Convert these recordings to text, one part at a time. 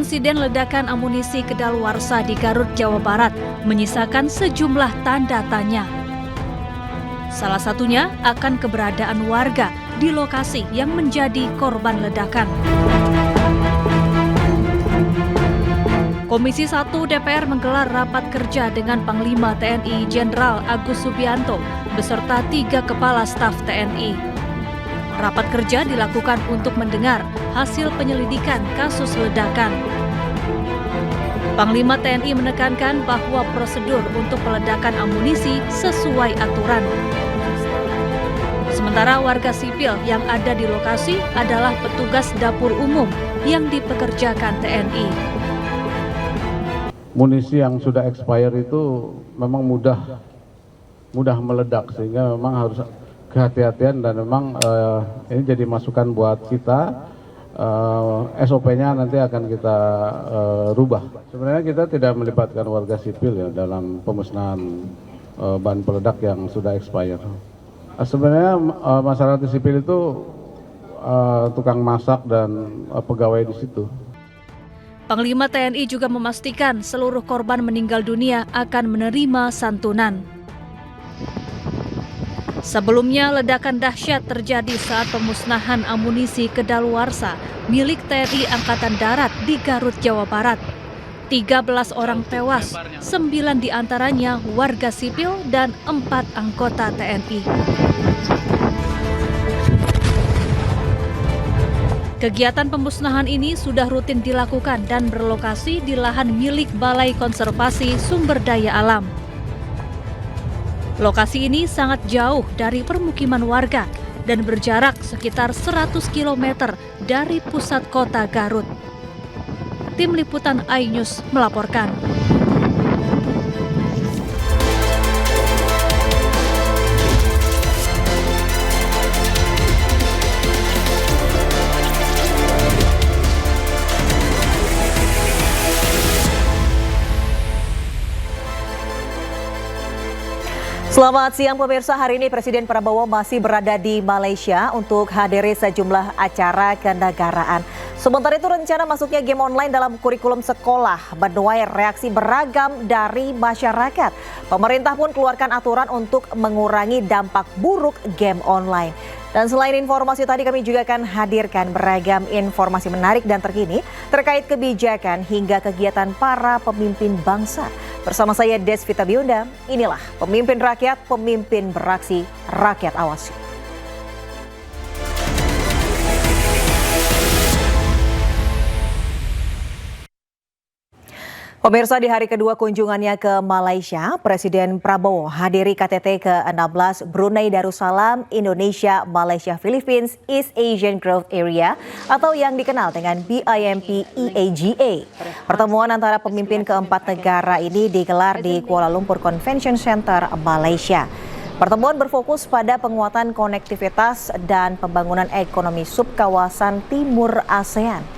insiden ledakan amunisi kedaluarsa di Garut, Jawa Barat menyisakan sejumlah tanda tanya. Salah satunya akan keberadaan warga di lokasi yang menjadi korban ledakan. Komisi 1 DPR menggelar rapat kerja dengan Panglima TNI Jenderal Agus Subianto beserta 3 kepala staf TNI. Rapat kerja dilakukan untuk mendengar hasil penyelidikan kasus ledakan. Panglima TNI menekankan bahwa prosedur untuk peledakan amunisi sesuai aturan. Sementara warga sipil yang ada di lokasi adalah petugas dapur umum yang dipekerjakan TNI. Munisi yang sudah expired itu memang mudah meledak, sehingga memang harus kehati-hatian, dan memang ini jadi masukan buat kita. SOP-nya nanti akan kita rubah. Sebenarnya kita tidak melibatkan warga sipil ya dalam pemusnahan bahan peledak yang sudah expired. Sebenarnya masyarakat sipil itu tukang masak dan pegawai di situ. Panglima TNI juga memastikan seluruh korban meninggal dunia akan menerima santunan. Sebelumnya, ledakan dahsyat terjadi saat pemusnahan amunisi kedaluarsa milik TNI Angkatan Darat di Garut, Jawa Barat. 13 orang tewas, 9 diantaranya warga sipil dan 4 anggota TNI. Kegiatan pemusnahan ini sudah rutin dilakukan dan berlokasi di lahan milik Balai Konservasi Sumber Daya Alam. Lokasi ini sangat jauh dari permukiman warga dan berjarak sekitar 100 km dari pusat kota Garut. Tim Liputan iNews melaporkan. Selamat siang pemirsa, hari ini Presiden Prabowo masih berada di Malaysia untuk hadiri sejumlah acara kenegaraan. Sementara itu rencana masuknya game online dalam kurikulum sekolah menuai reaksi beragam dari masyarakat. Pemerintah pun keluarkan aturan untuk mengurangi dampak buruk game online. Dan selain informasi tadi, kami juga akan hadirkan beragam informasi menarik dan terkini terkait kebijakan hingga kegiatan para pemimpin bangsa. Bersama saya Desvita Biunda, inilah Pemimpin Rakyat, Pemimpin Beraksi, Rakyat Awasi. Pemirsa, di hari kedua kunjungannya ke Malaysia, Presiden Prabowo hadiri KTT ke-16 Brunei Darussalam Indonesia Malaysia Philippines East Asian Growth Area atau yang dikenal dengan BIMP EAGA. Pertemuan antara pemimpin keempat negara ini digelar di Kuala Lumpur Convention Center, Malaysia. Pertemuan berfokus pada penguatan konektivitas dan pembangunan ekonomi subkawasan Timur ASEAN.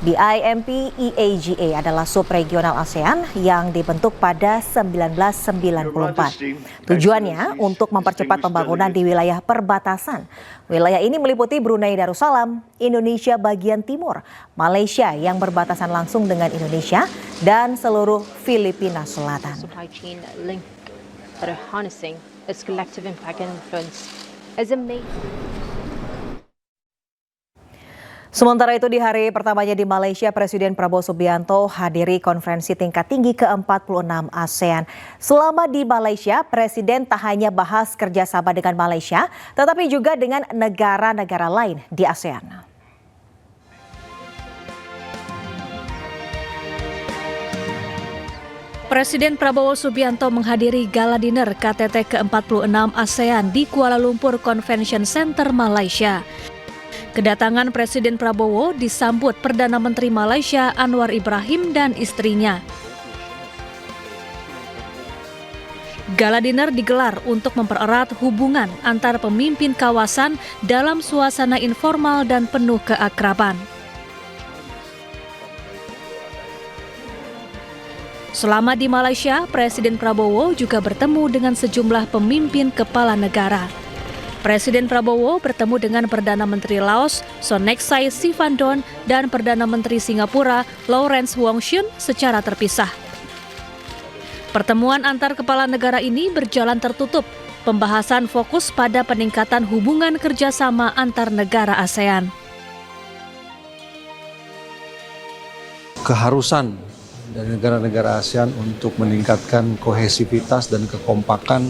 BIMP EAGA adalah subregional ASEAN yang dibentuk pada 1994. Tujuannya untuk mempercepat pembangunan di wilayah perbatasan. Wilayah ini meliputi Brunei Darussalam, Indonesia bagian timur, Malaysia yang berbatasan langsung dengan Indonesia, dan seluruh Filipina Selatan. Sementara itu di hari pertamanya di Malaysia, Presiden Prabowo Subianto hadiri konferensi tingkat tinggi ke-46 ASEAN. Selama di Malaysia, Presiden tak hanya bahas kerjasama dengan Malaysia, tetapi juga dengan negara-negara lain di ASEAN. Presiden Prabowo Subianto menghadiri gala dinner KTT ke-46 ASEAN di Kuala Lumpur Convention Center, Malaysia. Kedatangan Presiden Prabowo disambut Perdana Menteri Malaysia Anwar Ibrahim dan istrinya. Gala dinner digelar untuk mempererat hubungan antar pemimpin kawasan dalam suasana informal dan penuh keakraban. Selama di Malaysia, Presiden Prabowo juga bertemu dengan sejumlah pemimpin kepala negara. Presiden Prabowo bertemu dengan Perdana Menteri Laos, Sonexai Sivandon, dan Perdana Menteri Singapura, Lawrence Wong Shyun secara terpisah. Pertemuan antar kepala negara ini berjalan tertutup. Pembahasan fokus pada peningkatan hubungan kerjasama antar negara ASEAN. Keharusan dari negara-negara ASEAN untuk meningkatkan kohesivitas dan kekompakan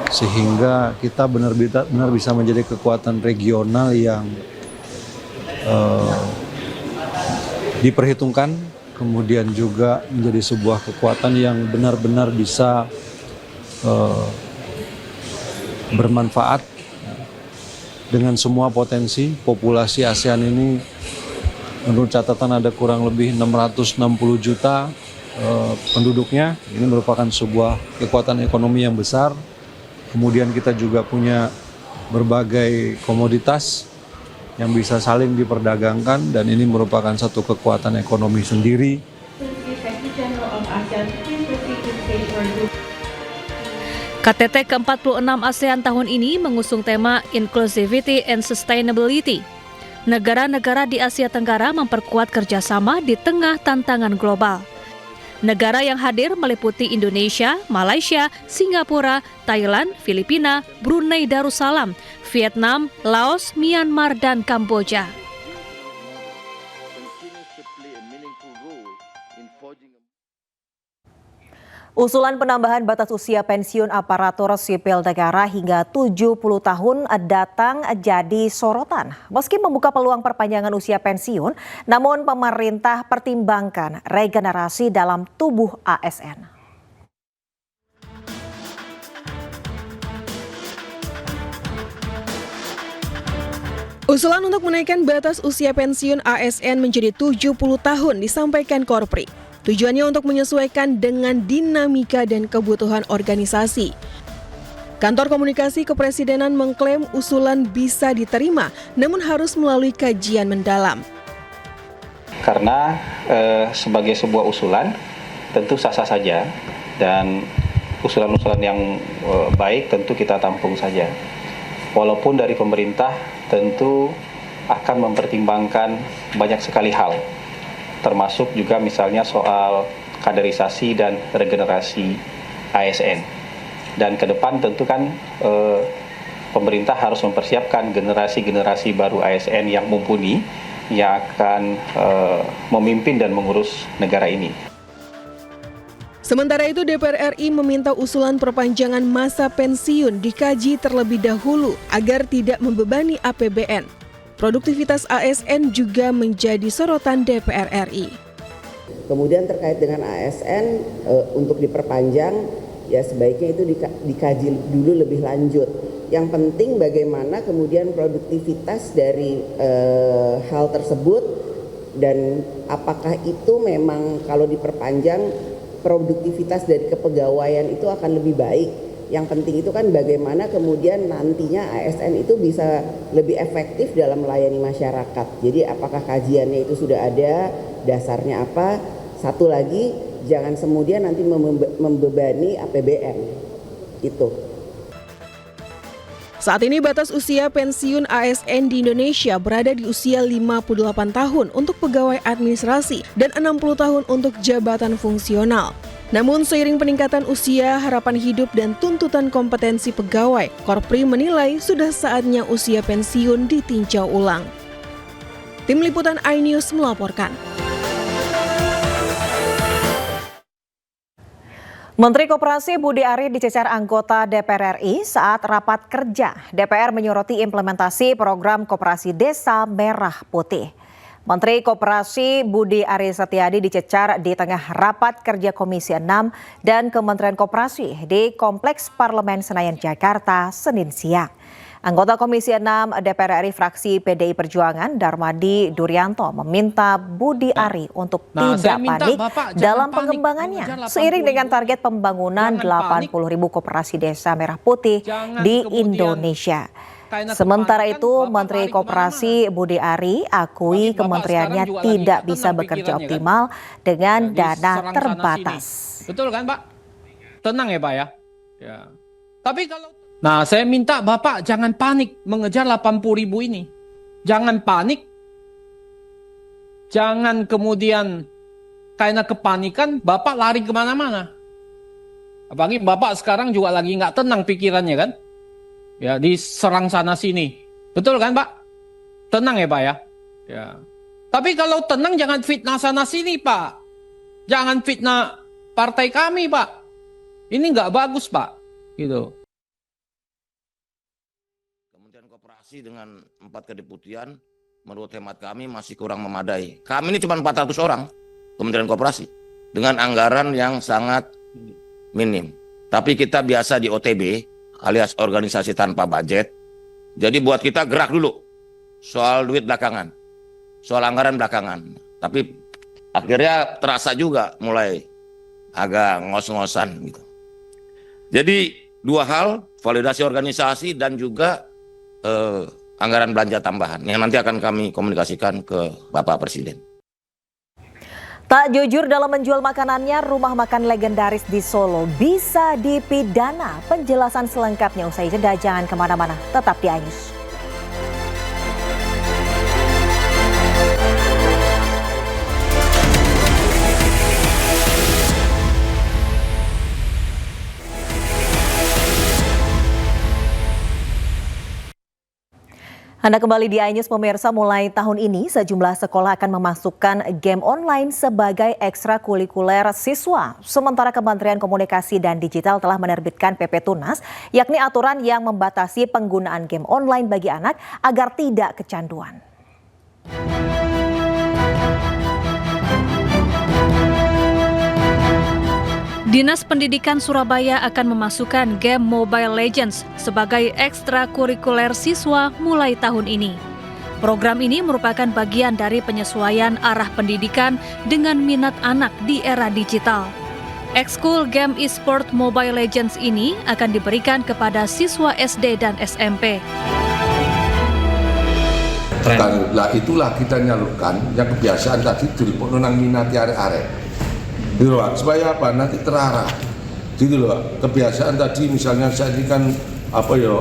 sehingga kita benar bisa menjadi kekuatan regional yang diperhitungkan, kemudian juga menjadi sebuah kekuatan yang benar-benar bisa bermanfaat dengan semua potensi. Populasi ASEAN ini menurut catatan ada kurang lebih 660 juta penduduknya. Ini merupakan sebuah kekuatan ekonomi yang besar. Kemudian kita juga punya berbagai komoditas yang bisa saling diperdagangkan dan ini merupakan satu kekuatan ekonomi sendiri. KTT ke-46 ASEAN tahun ini mengusung tema Inclusivity and Sustainability. Negara-negara di Asia Tenggara memperkuat kerjasama di tengah tantangan global. Negara yang hadir meliputi Indonesia, Malaysia, Singapura, Thailand, Filipina, Brunei Darussalam, Vietnam, Laos, Myanmar, dan Kamboja. Usulan penambahan batas usia pensiun aparatur sipil negara hingga 70 tahun datang jadi sorotan. Meski membuka peluang perpanjangan usia pensiun, namun pemerintah pertimbangkan regenerasi dalam tubuh ASN. Usulan untuk menaikkan batas usia pensiun ASN menjadi 70 tahun disampaikan Korpri. Tujuannya untuk menyesuaikan dengan dinamika dan kebutuhan organisasi. Kantor Komunikasi Kepresidenan mengklaim usulan bisa diterima, namun harus melalui kajian mendalam. Karena sebagai sebuah usulan tentu sah-sah saja dan usulan-usulan yang baik tentu kita tampung saja. Walaupun dari pemerintah tentu akan mempertimbangkan banyak sekali hal, termasuk juga misalnya soal kaderisasi dan regenerasi ASN. Dan ke depan tentu kan pemerintah harus mempersiapkan generasi-generasi baru ASN yang mumpuni, yang akan memimpin dan mengurus negara ini. Sementara itu DPR RI meminta usulan perpanjangan masa pensiun dikaji terlebih dahulu agar tidak membebani APBN. Produktivitas ASN juga menjadi sorotan DPR RI. Kemudian terkait dengan ASN untuk diperpanjang, ya sebaiknya itu dikaji dulu lebih lanjut. Yang penting bagaimana kemudian produktivitas dari hal tersebut dan apakah itu memang kalau diperpanjang produktivitas dari kepegawaian itu akan lebih baik. Yang penting itu kan bagaimana kemudian nantinya ASN itu bisa lebih efektif dalam melayani masyarakat. Jadi apakah kajiannya itu sudah ada, dasarnya apa? Satu lagi, jangan kemudian nanti membebani APBN. Itu. Saat ini batas usia pensiun ASN di Indonesia berada di usia 58 tahun untuk pegawai administrasi dan 60 tahun untuk jabatan fungsional. Namun seiring peningkatan usia, harapan hidup dan tuntutan kompetensi pegawai, Korpri menilai sudah saatnya usia pensiun ditinjau ulang. Tim Liputan iNews melaporkan. Menteri Koperasi Budi Ari dicecar anggota DPR RI saat rapat kerja. DPR menyoroti implementasi program Koperasi Desa Merah Putih. Menteri Koperasi Budi Ari Setiadi dicecar di tengah rapat kerja Komisi 6 dan Kementerian Koperasi di Kompleks Parlemen Senayan, Jakarta, Senin siang. Anggota Komisi 6 DPR RI fraksi PDI Perjuangan Darmadi Duryanto meminta Budi Ari untuk tidak panik dalam pengembangannya seiring dengan target pembangunan 80.000 koperasi desa merah putih di Indonesia. Sementara itu, Menteri Koperasi Budi Ari akui kementeriannya tidak bisa bekerja optimal dengan dana terbatas. Betul kan, Pak? Tenang ya, Pak ya. Tapi kalau Nah, saya minta Bapak jangan panik mengejar 80.000 ini. Jangan panik. Jangan kemudian karena kepanikan Bapak lari kemana-mana. Apalagi Bapak sekarang juga lagi nggak tenang pikirannya kan. Ya, diserang sana sini. Betul kan Pak? Tenang ya Pak ya. Ya. Tapi kalau tenang jangan fitnah sana sini Pak. Jangan fitnah partai kami Pak. Ini nggak bagus Pak. Gitu. Kementerian Koperasi dengan 4 kedeputian menurut hemat kami masih kurang memadai. Kami ini cuma 400 orang Kementerian Koperasi dengan anggaran yang sangat minim. Tapi kita biasa di OTB alias organisasi tanpa budget. Jadi buat kita gerak dulu. Soal duit belakangan. Soal anggaran belakangan. Tapi akhirnya terasa juga mulai agak ngos-ngosan gitu. Jadi 2 hal, validasi organisasi dan juga anggaran belanja tambahan yang nanti akan kami komunikasikan ke Bapak Presiden. Tak jujur dalam menjual makanannya, rumah makan legendaris di Solo bisa dipidana. Penjelasan selengkapnya usai jeda, jangan kemana-mana, tetap di iNews. Anda kembali di iNews pemirsa. Mulai tahun ini sejumlah sekolah akan memasukkan game online sebagai ekstrakurikuler siswa. Sementara Kementerian Komunikasi dan Digital telah menerbitkan PP Tunas, yakni aturan yang membatasi penggunaan game online bagi anak agar tidak kecanduan. Dinas Pendidikan Surabaya akan memasukkan game Mobile Legends sebagai ekstrakurikuler siswa mulai tahun ini. Program ini merupakan bagian dari penyesuaian arah pendidikan dengan minat anak di era digital. Ekskul game e-sport Mobile Legends ini akan diberikan kepada siswa SD dan SMP. Lah itulah kita nyalurkan yang kebiasaan tadi diliput nang minati arek-arek. Gitu loh, supaya apa? Nanti terarah. Gitu loh, kebiasaan tadi misalnya saya ini kan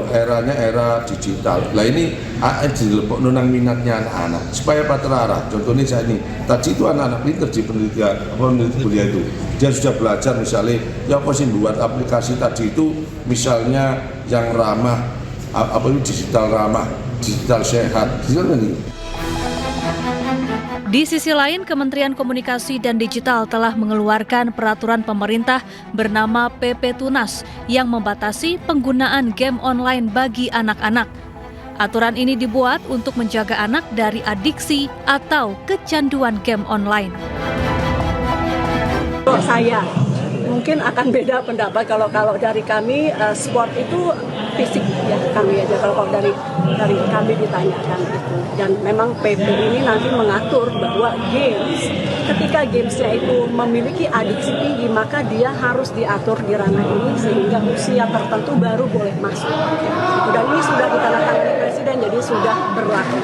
eranya era digital. Lah ini dilepok nang minatnya anak-anak. Supaya apa terarah? Contohnya saya ini, tadi itu anak-anak pinter di penelitian, peneliti kuliah itu. Dia sudah belajar misalnya, ya apa sih buat aplikasi tadi itu misalnya yang ramah, digital ramah, digital sehat. Digital ini. Di sisi lain, Kementerian Komunikasi dan Digital telah mengeluarkan peraturan pemerintah bernama PP Tunas yang membatasi penggunaan game online bagi anak-anak. Aturan ini dibuat untuk menjaga anak dari adiksi atau kecanduan game online. Saya mungkin akan beda pendapat kalau dari kami sport itu fisik ya kami aja kalau dari kami ditanyakan itu, dan memang PP ini nanti mengatur bahwa ketika gamesnya itu memiliki adiksi tinggi maka dia harus diatur di ranah ini sehingga usia tertentu baru boleh masuk, dan ini sudah ditandatangani Presiden jadi sudah berlaku.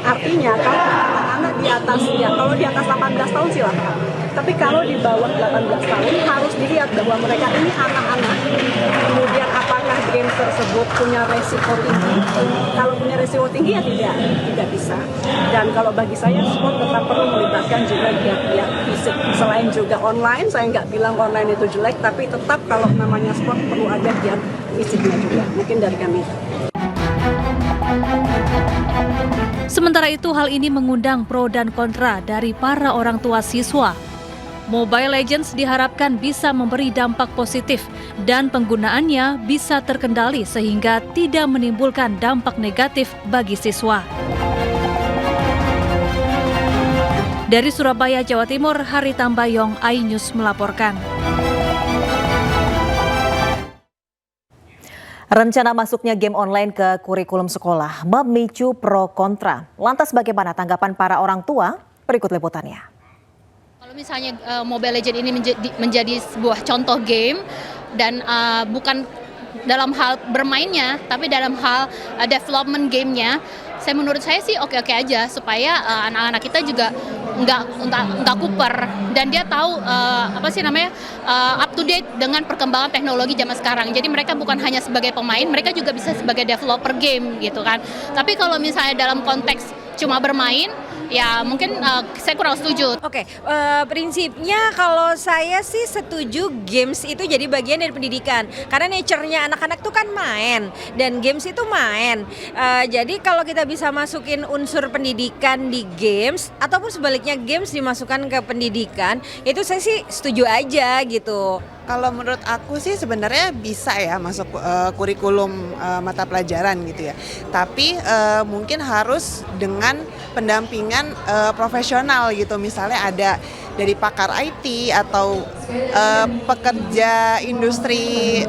Artinya kalau anak-anak di atas kalau di atas 18 tahun silakan. Tapi kalau di bawah 18 tahun harus dilihat bahwa mereka ini anak-anak. Kemudian apakah game tersebut punya resiko tinggi? Kalau punya resiko tinggi ya tidak bisa. Dan kalau bagi saya sport tetap perlu melibatkan juga pihak-pihak fisik. Selain juga online, saya nggak bilang online itu jelek, tapi tetap kalau namanya sport perlu ada pihak fisiknya juga. Mungkin dari kami. Sementara itu, hal ini mengundang pro dan kontra dari para orang tua siswa. Mobile Legends diharapkan bisa memberi dampak positif dan penggunaannya bisa terkendali sehingga tidak menimbulkan dampak negatif bagi siswa. Dari Surabaya, Jawa Timur, Hari Tambayong, iNews melaporkan. Rencana masuknya game online ke kurikulum sekolah memicu pro kontra. Lantas bagaimana tanggapan para orang tua? Berikut liputannya. Kalau misalnya Mobile Legends ini menjadi sebuah contoh game dan bukan dalam hal bermainnya, tapi dalam hal development gamenya, menurut saya sih oke-oke aja supaya anak-anak kita juga nggak kuper, dan dia tahu up to date dengan perkembangan teknologi zaman sekarang. Jadi mereka bukan hanya sebagai pemain, mereka juga bisa sebagai developer game gitu kan. Tapi kalau misalnya dalam konteks cuma bermain, ya mungkin saya kurang setuju. Oke, prinsipnya kalau saya sih setuju games itu jadi bagian dari pendidikan. Karena nature-nya anak-anak tuh kan main, dan games itu main. Jadi kalau kita bisa masukin unsur pendidikan di games, ataupun sebaliknya games dimasukkan ke pendidikan, itu saya sih setuju aja gitu. Kalau menurut aku sih sebenarnya bisa ya masuk kurikulum mata pelajaran gitu ya. Tapi mungkin harus dengan pendampingan profesional gitu. Misalnya ada dari pakar IT atau pekerja industri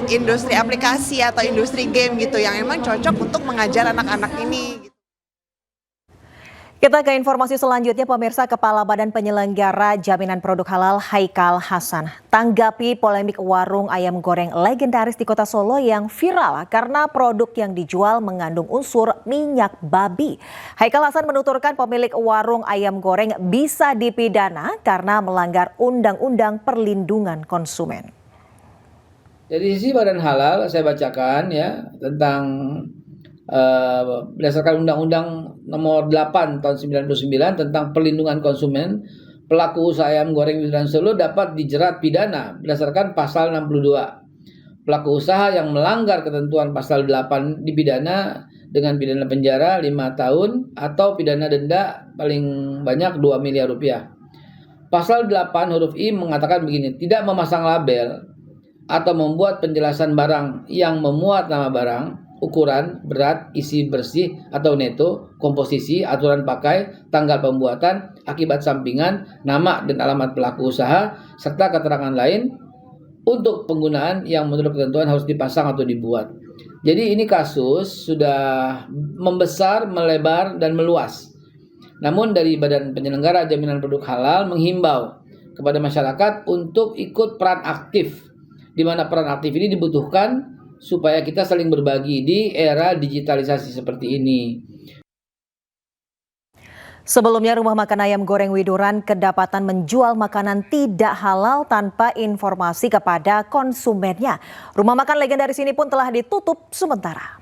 industri aplikasi atau industri game gitu yang emang cocok untuk mengajar anak-anak ini. Kita ke informasi selanjutnya, pemirsa. Kepala Badan Penyelenggara Jaminan Produk Halal Haikal Hasan tanggapi polemik warung ayam goreng legendaris di Kota Solo yang viral karena produk yang dijual mengandung unsur minyak babi. Haikal Hasan menuturkan pemilik warung ayam goreng bisa dipidana karena melanggar Undang-Undang Perlindungan Konsumen. Dari sisi Badan Halal saya bacakan ya tentang berdasarkan Undang-Undang Nomor 8 Tahun 99 tentang Perlindungan Konsumen, pelaku usaha ayam goreng di Solo dapat dijerat pidana berdasarkan Pasal 62. Pelaku usaha yang melanggar ketentuan Pasal 8 dipidana dengan pidana penjara 5 tahun atau pidana denda paling banyak 2 miliar rupiah. Pasal 8 huruf I mengatakan begini, tidak memasang label atau membuat penjelasan barang yang memuat nama barang, ukuran, berat, isi bersih atau neto, komposisi, aturan pakai, tanggal pembuatan, akibat sampingan, nama dan alamat pelaku usaha, serta keterangan lain untuk penggunaan yang menurut ketentuan harus dipasang atau dibuat. Jadi ini kasus sudah membesar, melebar, dan meluas. Namun dari Badan Penyelenggara Jaminan Produk Halal menghimbau kepada masyarakat untuk ikut peran aktif, di mana peran aktif ini dibutuhkan supaya kita saling berbagi di era digitalisasi seperti ini. Sebelumnya, rumah makan ayam goreng Widuran kedapatan menjual makanan tidak halal tanpa informasi kepada konsumennya. Rumah makan legendaris ini pun telah ditutup sementara.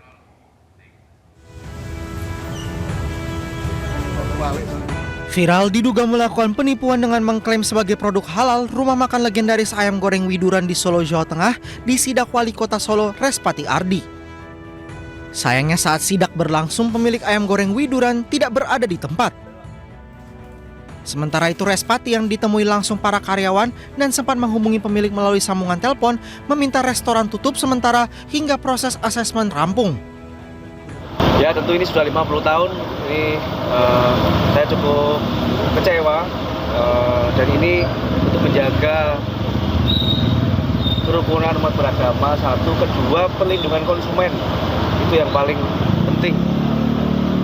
Viral diduga melakukan penipuan dengan mengklaim sebagai produk halal rumah makan legendaris ayam goreng Widuran di Solo, Jawa Tengah disidak Wali Kota Solo Respati Ardi. Sayangnya saat sidak berlangsung pemilik ayam goreng Widuran tidak berada di tempat. Sementara itu Respati yang ditemui langsung para karyawan dan sempat menghubungi pemilik melalui sambungan telepon meminta restoran tutup sementara hingga proses asesmen rampung. Ya tentu ini sudah 50 tahun, ini saya cukup kecewa dan ini untuk menjaga kerukunan umat beragama, satu, kedua perlindungan konsumen, itu yang paling penting.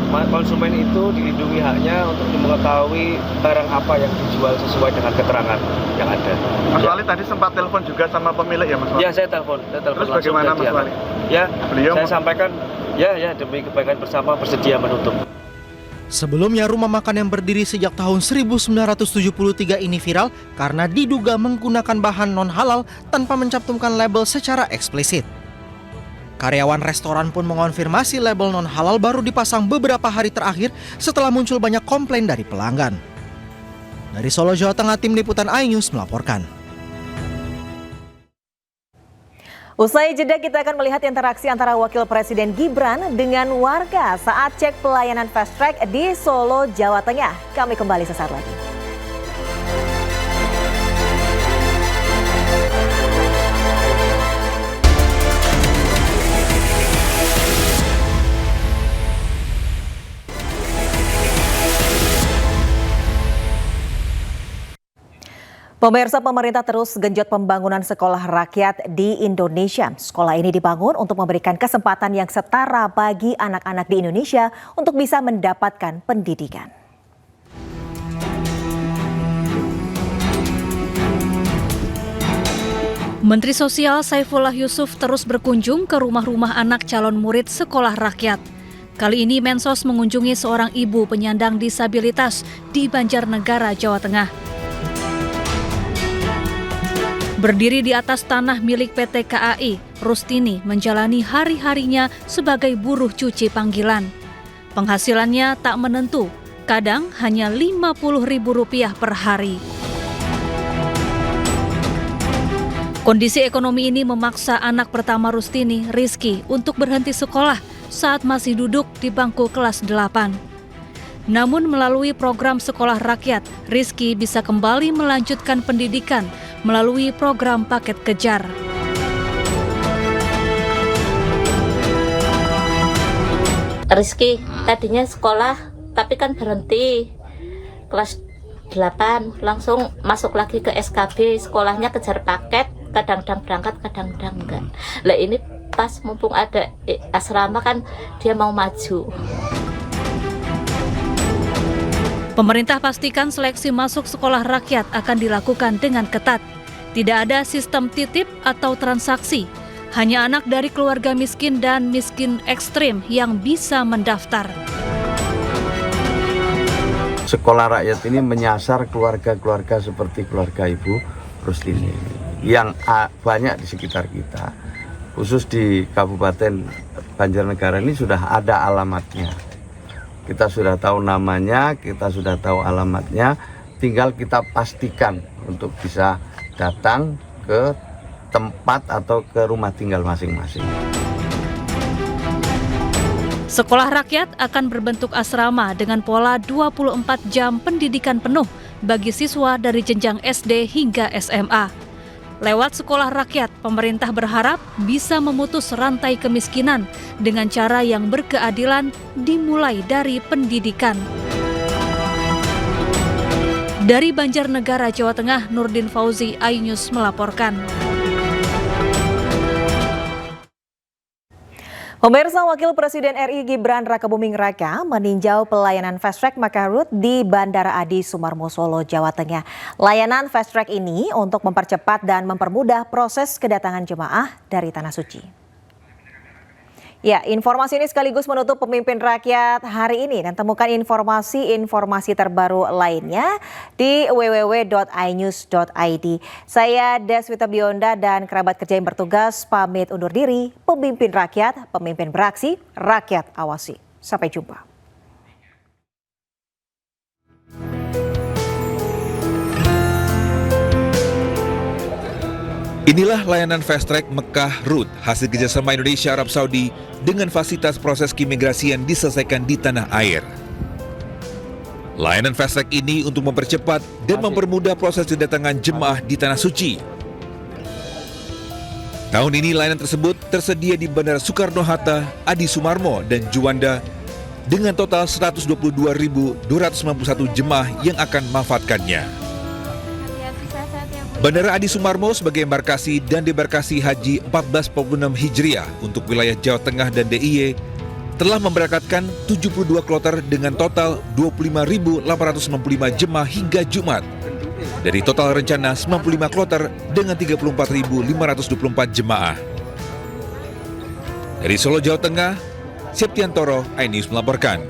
Konsumen itu dilindungi haknya untuk mengetahui barang apa yang dijual sesuai dengan keterangan yang ada. Mas Wali tadi sempat telepon juga sama pemilik ya Mas Wali? Ya saya telepon Terus bagaimana Mas Wali? Ya beliau saya sampaikan ya demi kebaikan bersama bersedia menutup. Sebelumnya rumah makan yang berdiri sejak tahun 1973 ini viral karena diduga menggunakan bahan non halal tanpa mencantumkan label secara eksplisit. Karyawan restoran pun mengonfirmasi label non halal baru dipasang beberapa hari terakhir setelah muncul banyak komplain dari pelanggan. Dari Solo, Jawa Tengah, tim liputan iNews melaporkan. Usai jeda kita akan melihat interaksi antara Wakil Presiden Gibran dengan warga saat cek pelayanan fast track di Solo, Jawa Tengah. Kami kembali sesaat lagi. Pemirsa, pemerintah terus genjot pembangunan sekolah rakyat di Indonesia. Sekolah ini dibangun untuk memberikan kesempatan yang setara bagi anak-anak di Indonesia untuk bisa mendapatkan pendidikan. Menteri Sosial Saifullah Yusuf terus berkunjung ke rumah-rumah anak calon murid sekolah rakyat. Kali ini Mensos mengunjungi seorang ibu penyandang disabilitas di Banjarnegara, Jawa Tengah. Berdiri di atas tanah milik PT KAI, Rustini menjalani hari-harinya sebagai buruh cuci panggilan. Penghasilannya tak menentu, kadang hanya Rp50.000 per hari. Kondisi ekonomi ini memaksa anak pertama Rustini, Rizky, untuk berhenti sekolah saat masih duduk di bangku kelas 8. Namun melalui program sekolah rakyat, Rizky bisa kembali melanjutkan pendidikan melalui program paket kejar. Rizky tadinya sekolah tapi kan berhenti kelas 8, langsung masuk lagi ke SKB, sekolahnya kejar paket, kadang-kadang berangkat, kadang-kadang enggak. Lah ini pas mumpung ada asrama kan dia mau maju. Pemerintah pastikan seleksi masuk sekolah rakyat akan dilakukan dengan ketat. Tidak ada sistem titip atau transaksi. Hanya anak dari keluarga miskin dan miskin ekstrim yang bisa mendaftar. Sekolah rakyat ini menyasar keluarga-keluarga seperti keluarga Ibu Rustini yang banyak di sekitar kita. Khusus di Kabupaten Banjarnegara ini sudah ada alamatnya. Kita sudah tahu namanya, kita sudah tahu alamatnya, tinggal kita pastikan untuk bisa datang ke tempat atau ke rumah tinggal masing-masing. Sekolah rakyat akan berbentuk asrama dengan pola 24 jam pendidikan penuh bagi siswa dari jenjang SD hingga SMA. Lewat sekolah rakyat, pemerintah berharap bisa memutus rantai kemiskinan dengan cara yang berkeadilan dimulai dari pendidikan. Dari Banjarnegara, Jawa Tengah, Nurdin Fauzi, iNews melaporkan. Pemirsa, Wakil Presiden RI Gibran Rakabuming Raka meninjau pelayanan Fast Track Makarut di Bandara Adi Sumarmo, Solo, Jawa Tengah. Layanan Fast Track ini untuk mempercepat dan mempermudah proses kedatangan jemaah dari Tanah Suci. Ya, informasi ini sekaligus menutup Pemimpin Rakyat hari ini dan temukan informasi terbaru lainnya di www.inews.id. Saya Deswita Bionda dan kerabat kerja yang bertugas pamit undur diri. Pemimpin Rakyat, pemimpin beraksi, rakyat awasi. Sampai jumpa. Inilah layanan Fast Track Mekah Route hasil kerjasama Indonesia Arab Saudi dengan fasilitas proses keimigrasian diselesaikan di tanah air. Layanan Fast Track ini untuk mempercepat dan mempermudah proses kedatangan jemaah di Tanah Suci. Tahun ini layanan tersebut tersedia di Bandara Soekarno-Hatta, Adi Sumarmo, dan Juanda dengan total 122.291 jemaah yang akan memanfaatkannya. Bandara Adi Sumarmo sebagai embarkasi dan debarkasi Haji 1446 Hijriah untuk wilayah Jawa Tengah dan DIY telah memberangkatkan 72 kloter dengan total 25.865 jemaah hingga Jumat. Dari total rencana 95 kloter dengan 34.524 jemaah. Dari Solo, Jawa Tengah, Septiantoro, iNews melaporkan.